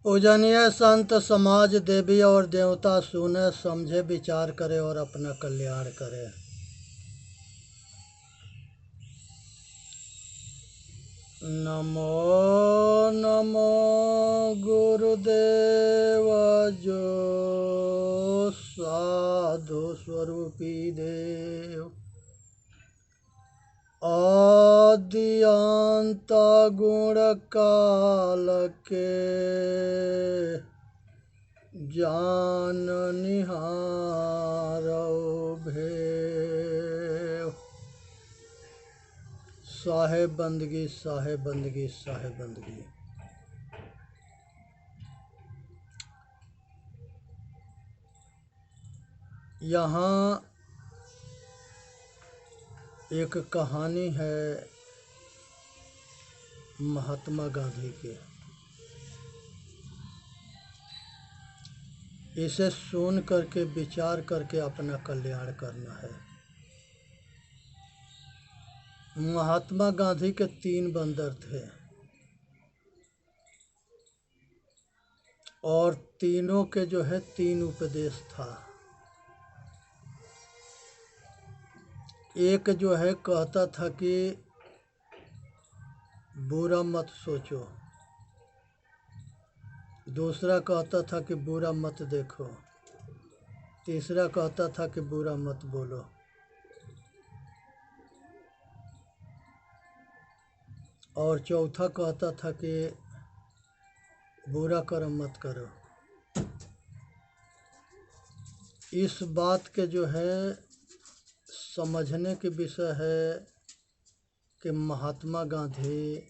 पूजनीय संत समाज देवी और देवता सुने समझे विचार करे और अपना कल्याण करे। नमो नमो गुरुदेव जो साधु स्वरूपी देव, आदि अंत गुण काल के जान निहारो भेव। साहेब बंदगी साहेब बंदगी साहेब बंदगी। यहाँ एक कहानी है महात्मा गांधी की। इसे सुन करके विचार करके अपना कल्याण करना है। महात्मा गांधी के 3 बंदर थे और तीनों के जो है 3 उपदेश था। एक जो है कहता था कि बुरा मत सोचो, दूसरा कहता था कि बुरा मत देखो, तीसरा कहता था कि बुरा मत बोलो, और चौथा कहता था कि बुरा कर्म मत करो। इस बात के जो है समझने की विषय है कि महात्मा गांधी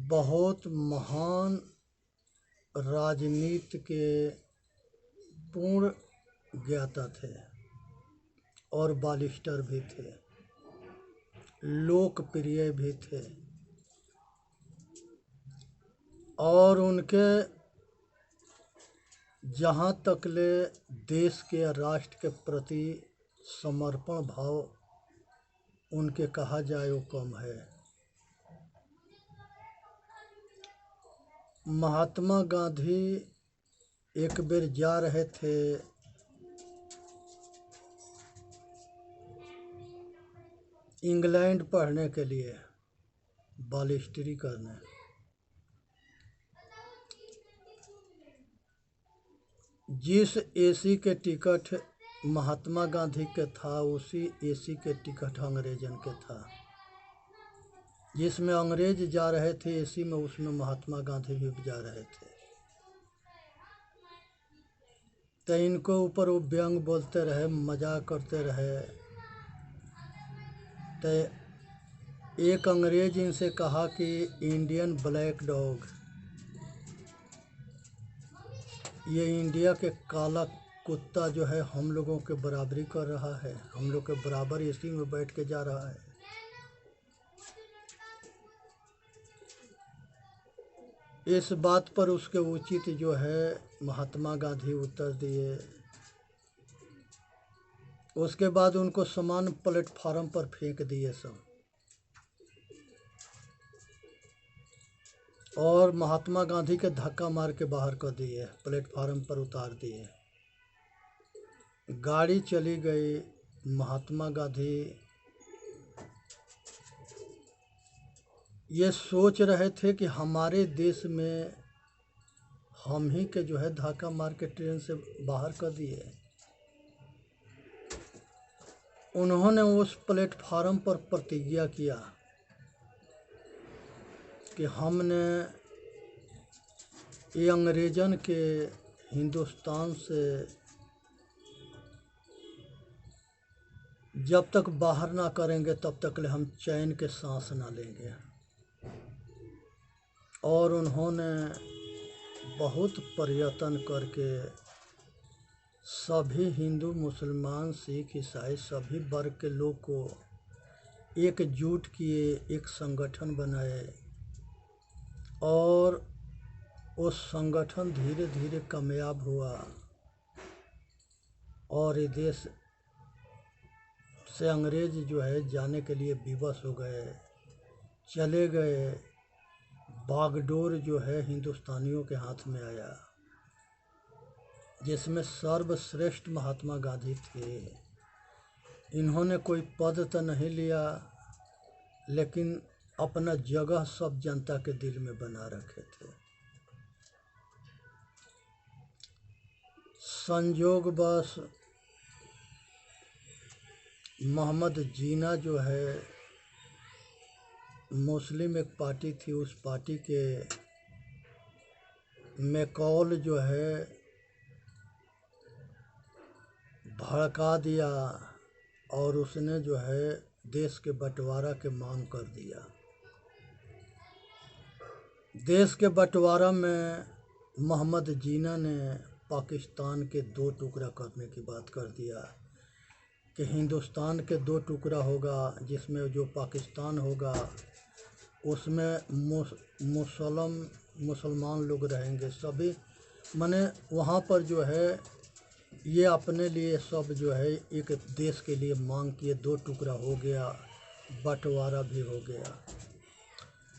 बहुत महान राजनीति के पूर्ण ज्ञाता थे और बालिस्टर भी थे, लोकप्रिय भी थे, और उनके जहाँ तक ले देश के राष्ट्र के प्रति समर्पण भाव उनके कहा जाए वो कम है। महात्मा गांधी एक बेर जा रहे थे इंग्लैंड पढ़ने के लिए, बालिस्टरी करने। जिस एसी के टिकट महात्मा गांधी के था उसी एसी के टिकट अंग्रेजन के था। जिसमें अंग्रेज जा रहे थे एसी में, उसमें महात्मा गांधी भी जा रहे थे। तो इनको ऊपर वो व्यंग बोलते रहे, मजाक करते रहे। तो एक अंग्रेज इनसे कहा कि इंडियन ब्लैक डॉग, ये इंडिया के काला कुत्ता जो है हम लोगों के बराबरी कर रहा है, हम लोग के बराबर एसी में बैठ के जा रहा है। इस बात पर उसके उचित जो है महात्मा गांधी उत्तर दिए। उसके बाद उनको समान प्लेटफार्म पर फेंक दिए सब, और महात्मा गांधी के धक्का मार के बाहर कर दिए, प्लेटफार्म पर उतार दिए। गाड़ी चली गई। महात्मा गांधी ये सोच रहे थे कि हमारे देश में हम ही के जो है धक्का मार के ट्रेन से बाहर कर दिए। उन्होंने उस प्लेटफार्म पर प्रतिज्ञा किया कि हमने ये अंग्रेजन के हिंदुस्तान से जब तक बाहर ना करेंगे तब तक ले हम चैन के सांस ना लेंगे। और उन्होंने बहुत प्रयत्न करके सभी हिंदू मुसलमान सिख ईसाई सभी वर्ग के लोग को एकजुट किए, एक संगठन बनाए, और वो संगठन धीरे धीरे कामयाब हुआ और ये देश से अंग्रेज जो है जाने के लिए विवश हो गए, चले गए। बागडोर जो है हिंदुस्तानियों के हाथ में आया, जिसमें सर्वश्रेष्ठ महात्मा गांधी थे। इन्होंने कोई पद तो नहीं लिया, लेकिन अपना जगह सब जनता के दिल में बना रखे थे। संयोगवश मोहम्मद जीना जो है, मुस्लिम एक पार्टी थी, उस पार्टी के मैकॉल जो है भड़का दिया और उसने जो है देश के बंटवारा के मांग कर दिया। देश के बंटवारा में मोहम्मद जीना ने पाकिस्तान के 2 टुकड़ा करने की बात कर दिया कि हिंदुस्तान के 2 टुकड़ा होगा, जिसमें जो पाकिस्तान होगा उसमें मुसलमान लोग रहेंगे सभी। माने वहाँ पर जो है ये अपने लिए सब जो है एक देश के लिए मांग किए, 2 टुकड़ा हो गया, बंटवारा भी हो गया।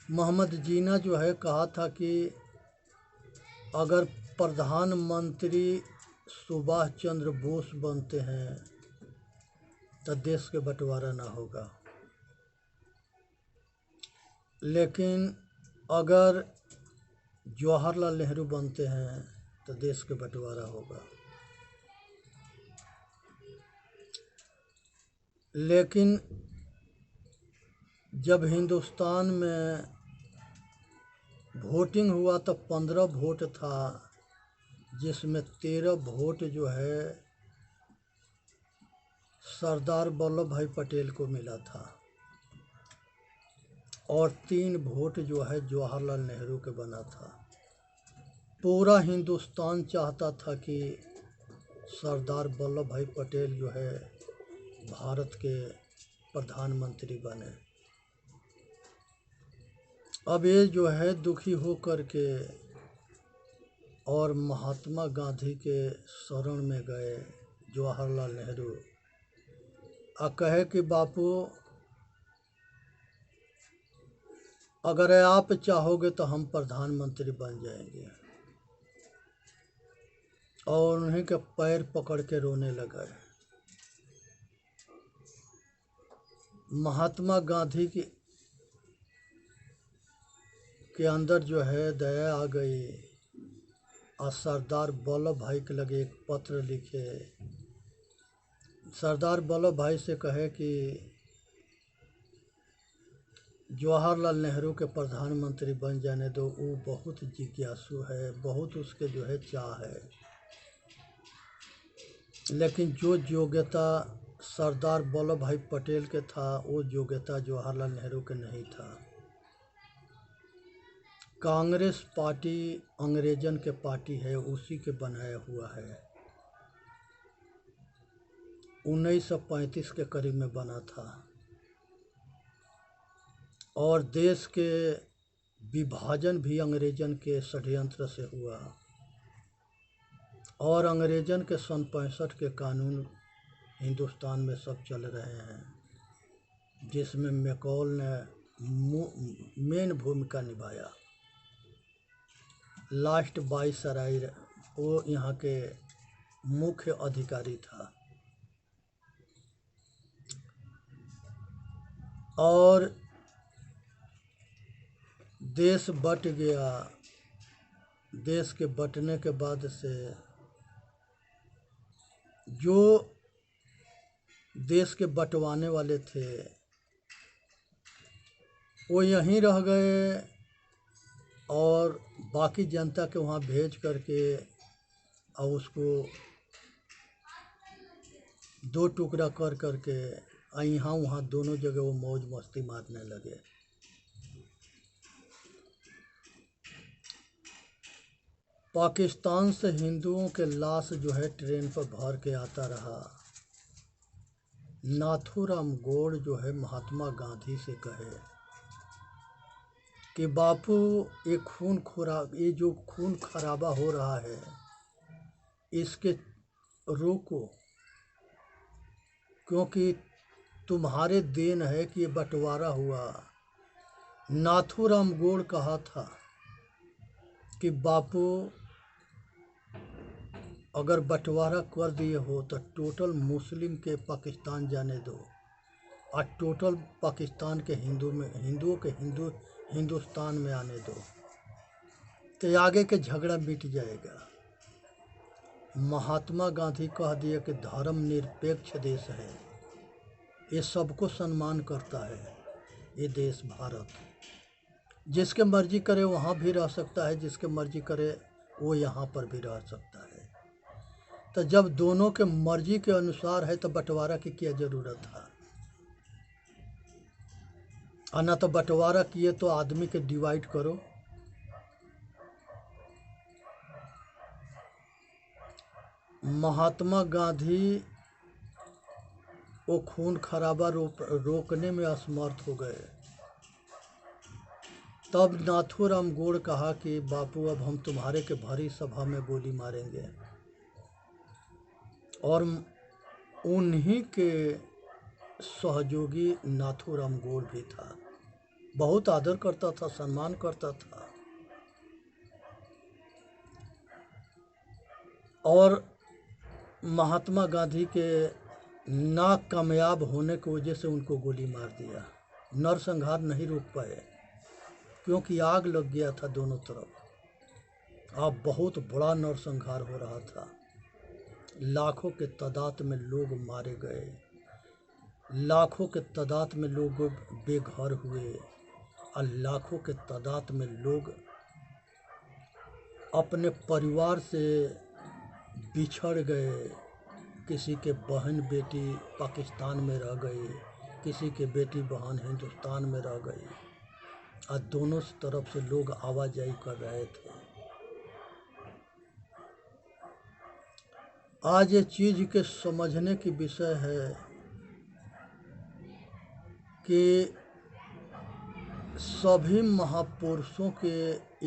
मोहम्मद जीना जो है कहा था कि अगर प्रधानमंत्री सुभाष चंद्र बोस बनते हैं तो देश के बंटवारा ना होगा, लेकिन अगर जवाहरलाल नेहरू बनते हैं तो देश के बंटवारा होगा। लेकिन जब हिंदुस्तान में वोटिंग हुआ तो 15 वोट था, जिसमें 13 वोट जो है सरदार वल्लभ भाई पटेल को मिला था और 3 वोट जो है जवाहरलाल नेहरू के बना था। पूरा हिंदुस्तान चाहता था कि सरदार वल्लभ भाई पटेल जो है भारत के प्रधानमंत्री बने। अब ये जो है दुखी हो कर के और महात्मा गांधी के शरण में गए जवाहरलाल नेहरू, और कहे कि बापू अगर आप चाहोगे तो हम प्रधानमंत्री बन जाएंगे, और उन्हीं के पैर पकड़ के रोने लगे। महात्मा गांधी के अंदर जो है दया आ गई और सरदार वल्लभ भाई के लगे एक पत्र लिखे। सरदार वल्लभ भाई से कहे कि जवाहरलाल नेहरू के प्रधानमंत्री बन जाने दो, वो बहुत जिज्ञासु है, बहुत उसके जो है चाह है, लेकिन जो योग्यता सरदार वल्लभ भाई पटेल के था वो योग्यता जवाहरलाल नेहरू के नहीं था। कांग्रेस पार्टी अंग्रेजन के पार्टी है, उसी के बनाया हुआ है। 1935 के करीब में बना था और देश के विभाजन भी अंग्रेजन के षड्यंत्र से हुआ और अंग्रेजन के सन 65 के कानून हिंदुस्तान में सब चल रहे हैं, जिसमें मैकॉल ने मेन भूमिका निभाया। लास्ट वाइसराय वो यहाँ के मुख्य अधिकारी था और देश बट गया। देश के बटने के बाद से जो देश के बंटवाने वाले थे वो यहीं रह गए और बाकी जनता के वहाँ भेज करके और उसको 2 टुकड़ा कर करके यहाँ वहाँ दोनों जगह वो मौज मस्ती मारने लगे। पाकिस्तान से हिंदुओं के लाश जो है ट्रेन पर भर के आता रहा। नाथूराम गोड़ जो है महात्मा गांधी से कहे कि बापू ये जो खून खराबा हो रहा है इसके रोको, क्योंकि तुम्हारे देन है कि ये बंटवारा हुआ, नाथूराम गोड़ कहा था कि बापू अगर बंटवारा कर दिए हो तो टोटल मुस्लिम के पाकिस्तान जाने दो और टोटल पाकिस्तान के हिंदुओं के हिंदुस्तान में आने दो, तो आगे के झगड़ा मिट जाएगा। महात्मा गांधी कह दिए कि धर्म निरपेक्ष देश है, ये सबको सम्मान करता है। ये देश भारत जिसके मर्जी करे वहाँ भी रह सकता है, जिसके मर्जी करे वो यहाँ पर भी रह सकता है। तो जब दोनों के मर्जी के अनुसार है तो बंटवारा की क्या ज़रूरत है? और ना तो बंटवारा किए तो आदमी के डिवाइड करो। महात्मा गांधी वो खून खराबा रोकने में असमर्थ हो गए। तब नाथूराम गोड़ कहा कि बापू अब हम तुम्हारे के भरी सभा में गोली मारेंगे। और उन्हीं के सहयोगी नाथूराम गोड़ भी था, बहुत आदर करता था, सम्मान करता था। और महात्मा गांधी के नाकामयाब होने की वजह से उनको गोली मार दिया। नरसंहार नहीं रोक पाए क्योंकि आग लग गया था दोनों तरफ। अब बहुत बड़ा नरसंहार हो रहा था, लाखों के तादाद में लोग मारे गए, लाखों के तादाद में लोग बेघर हुए और लाखों के तादाद में लोग अपने परिवार से बिछड़ गए। किसी के बहन बेटी पाकिस्तान में रह गई, किसी के बेटी बहन हिंदुस्तान में रह गई और दोनों तरफ से लोग आवाजाही कर रहे थे। आज ये चीज़ के समझने की विषय है कि सभी महापुरुषों के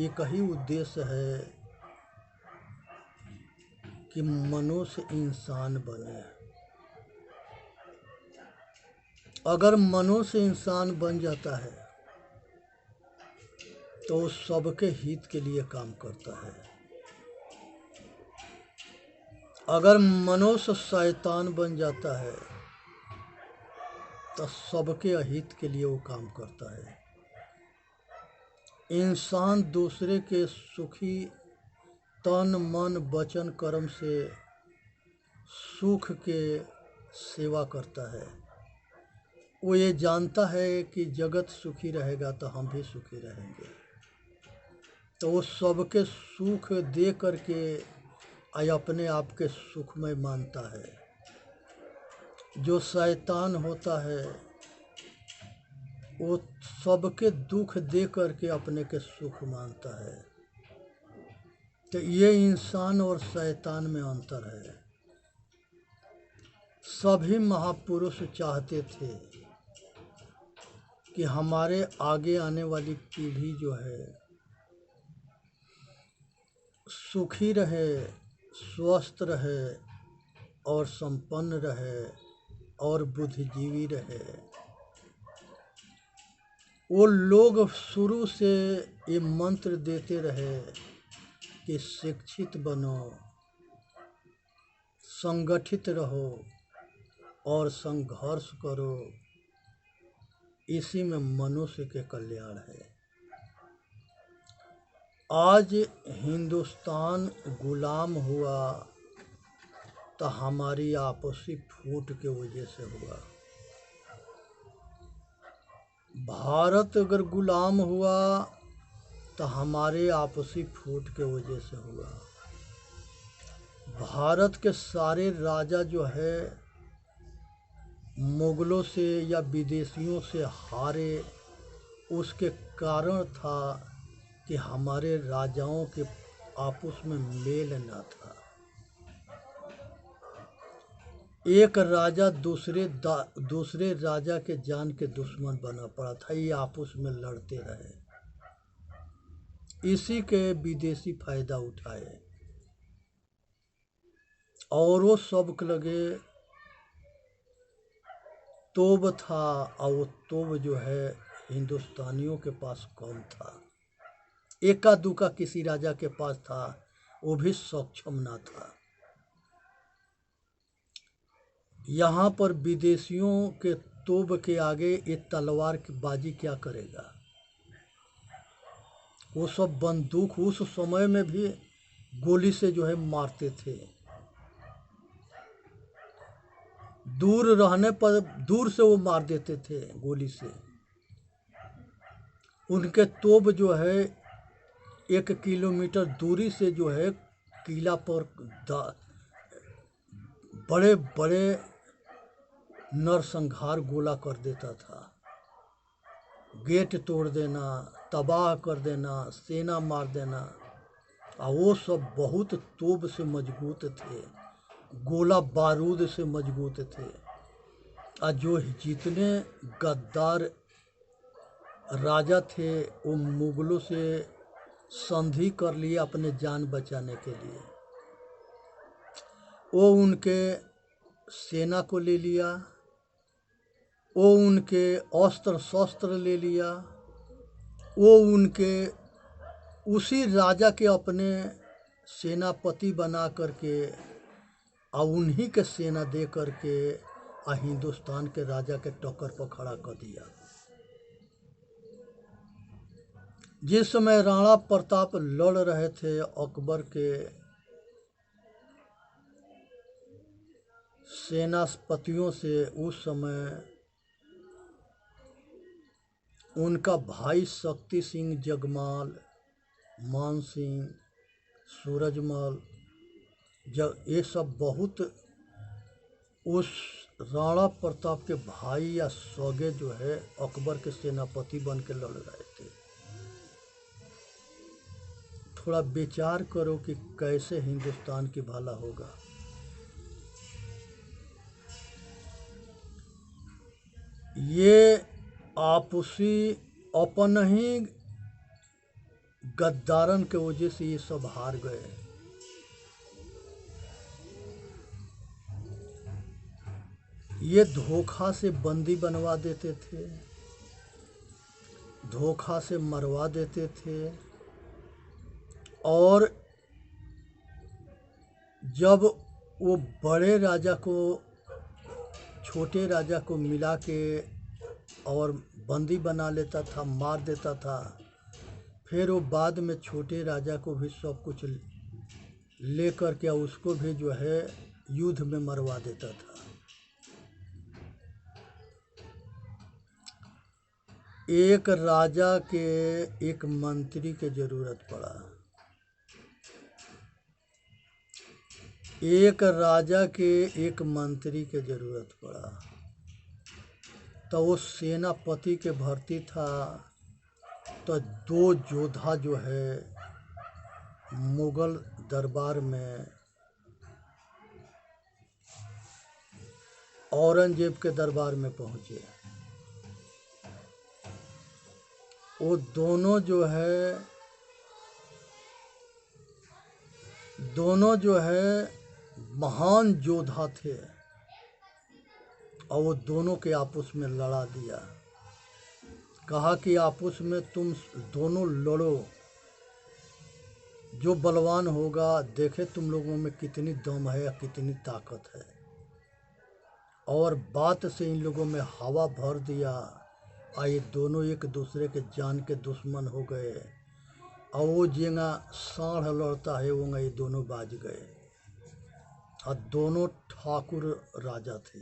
एक ही उद्देश्य है कि मनुष्य इंसान बने। अगर मनुष्य इंसान बन जाता है तो सबके हित के लिए काम करता है। अगर मनुष्य शैतान बन जाता है तो सबके अहित के लिए वो काम करता है। इंसान दूसरे के सुखी तन मन वचन कर्म से सुख के सेवा करता है। वो ये जानता है कि जगत सुखी रहेगा तो हम भी सुखी रहेंगे, तो वो सबके सुख दे करके अपने आप के सुखमय मानता है। जो शैतान होता है वो सबके दुख दे करके अपने के सुख मानता है। तो ये इंसान और शैतान में अंतर है। सभी महापुरुष चाहते थे कि हमारे आगे आने वाली पीढ़ी जो है सुखी रहे, स्वस्थ रहे और संपन्न रहे और बुद्धिजीवी रहे। वो लोग शुरू से ये मंत्र देते रहे कि शिक्षित बनो, संगठित रहो और संघर्ष करो, इसी में मनुष्य के कल्याण है। आज हिंदुस्तान गुलाम हुआ तो हमारी आपसी फूट के वजह से हुआ। भारत अगर गुलाम हुआ तो हमारे आपसी फूट के वजह से हुआ। भारत के सारे राजा जो है मुगलों से या विदेशियों से हारे, उसके कारण था कि हमारे राजाओं के आपस में मेल न था। एक राजा दूसरे राजा के जान के दुश्मन बना पड़ा था, ये आपस में लड़ते रहे, इसी के विदेशी फायदा उठाए और वो सबक लगे तोब था और वो तोब जो है हिंदुस्तानियों के पास कम था। एका दुका किसी राजा के पास था, वो भी सक्षम ना था। यहाँ पर विदेशियों के तोप के आगे ये तलवार की बाजी क्या करेगा। वो सब बंदूक उस समय में भी गोली से जो है मारते थे। दूर रहने पर दूर से वो मार देते थे गोली से। उनके तोप जो है 1 किलोमीटर दूरी से जो है किला पर बड़े बड़े नरसंहार गोला कर देता था। गेट तोड़ देना, तबाह कर देना, सेना मार देना। और वो सब बहुत तोप से मजबूत थे, गोला बारूद से मजबूत थे। और जो जितने गद्दार राजा थे वो मुगलों से संधि कर लिए अपने जान बचाने के लिए। वो उनके सेना को ले लिया, वो उनके अस्त्र शस्त्र ले लिया, वो उनके उसी राजा के अपने सेनापति बना करके और उन्हीं के सेना दे करके हिंदुस्तान के राजा के टक्कर पर खड़ा कर दिया। जिस समय राणा प्रताप लड़ रहे थे अकबर के सेनापतियों से, उस समय उनका भाई शक्ति सिंह जगमाल, मान सिंह, सूरजमल, ये सब बहुत उस राणा प्रताप के भाई या सौगे जो है अकबर के सेनापति बन के लड़ रहे थे। थोड़ा विचार करो कि कैसे हिंदुस्तान की भला होगा। ये आपसी अपन ही गद्दारन के वजह से ये सब हार गए। ये धोखा से बंदी बनवा देते थे, धोखा से मरवा देते थे। और जब वो बड़े राजा को छोटे राजा को मिला के और बंदी बना लेता था, मार देता था, फिर वो बाद में छोटे राजा को भी सब कुछ ले कर के उसको भी जो है युद्ध में मरवा देता था। एक राजा के एक मंत्री के जरूरत पड़ा, एक राजा के एक मंत्री के जरूरत पड़ा, तो वो सेनापति के भर्ती था। तो 2 योद्धा जो है मुगल दरबार में औरंगजेब के दरबार में पहुँचे। वो दोनों जो है महान योद्धा थे और वो दोनों के आपस में लड़ा दिया। कहा कि आपस में तुम दोनों लड़ो, जो बलवान होगा देखे तुम लोगों में कितनी दम है या कितनी ताकत है। और बात से इन लोगों में हवा भर दिया और ये दोनों एक दूसरे के जान के दुश्मन हो गए। और वो जेंगा साढ़ लड़ता है वो ये दोनों बाज गए। और दोनों ठाकुर राजा थे।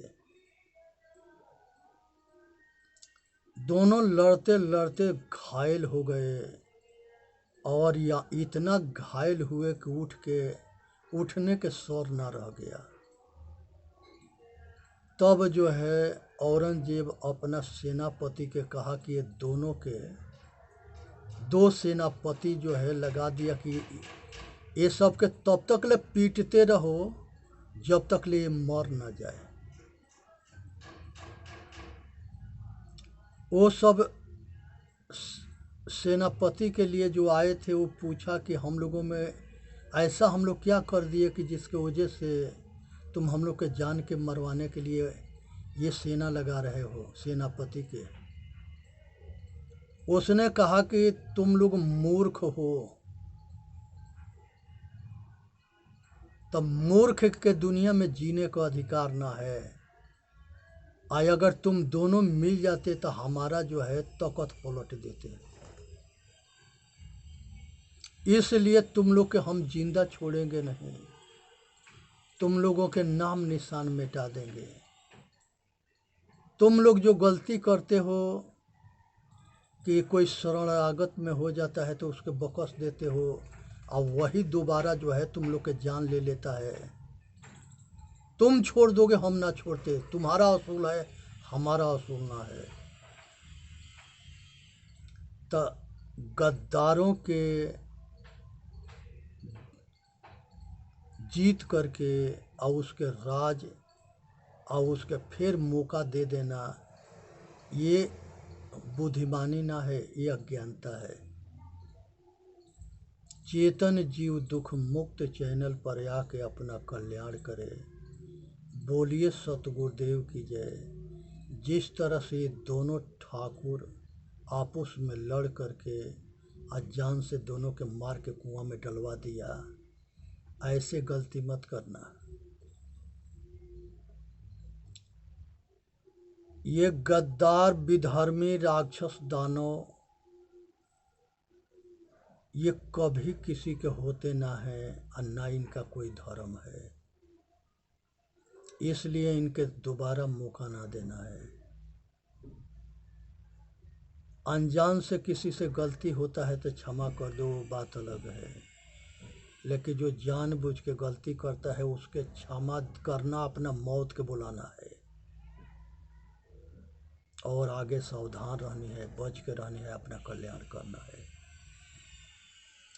दोनों लड़ते लड़ते घायल हो गए और या इतना घायल हुए कि उठने के सौर ना रह गया। तब जो है औरंगजेब अपना सेनापति के कहा कि ये दोनों के 2 सेनापति जो है लगा दिया कि ये सब के तब तक ले पीटते रहो जब तक ले मर न जाए। वो सब सेनापति के लिए जो आए थे वो पूछा कि हम लोगों में ऐसा हम लोग क्या कर दिए कि जिसके वजह से तुम हम लोग के जान के मरवाने के लिए ये सेना लगा रहे हो सेनापति के। उसने कहा कि तुम लोग मूर्ख हो। तब मूर्ख के दुनिया में जीने का अधिकार ना है। अगर तुम दोनों मिल जाते तो हमारा जो है तकत पलट देते। इसलिए तुम लोग के हम जिंदा छोड़ेंगे नहीं, तुम लोगों के नाम निशान मिटा देंगे। तुम लोग जो गलती करते हो कि कोई शरणागत में हो जाता है तो उसके बकस देते हो, और वही दोबारा जो है तुम लोग के जान ले लेता है। तुम छोड़ दोगे, हम ना छोड़ते। तुम्हारा असूल है, हमारा असूल ना है। तो गद्दारों के जीत करके और उसके राज और उसके फिर मौका दे देना, ये बुद्धिमानी ना है, ये अज्ञानता है। चेतन जीव दुख मुक्त चैनल पर आके अपना कल्याण करे। बोलिए सतगुरुदेव की जय। जिस तरह से दोनों ठाकुर आपस में लड़ करके अजान से दोनों के मार के कुआं में डलवा दिया, ऐसे गलती मत करना। ये गद्दार विधर्मी राक्षस दानव ये कभी किसी के होते ना है और ना इनका कोई धर्म है। इसलिए इनके दोबारा मौका ना देना है। अनजान से किसी से गलती होता है तो क्षमा कर दो, बात अलग है। लेकिन जो जानबूझ के गलती करता है उसके क्षमा करना अपना मौत के बुलाना है। और आगे सावधान रहनी है, बच के रहनी है, अपना कल्याण करना है।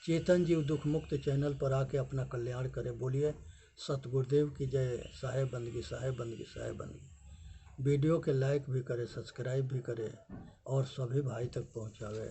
चेतन जीव दुख मुक्त चैनल पर आके अपना कल्याण करे। बोलिए सतगुरुदेव की जय। साहेब बंदगी, साहेब बंदगी, साहेब बंदगी। वीडियो के लाइक भी करे, सब्सक्राइब भी करे और सभी भाई तक पहुँचावे।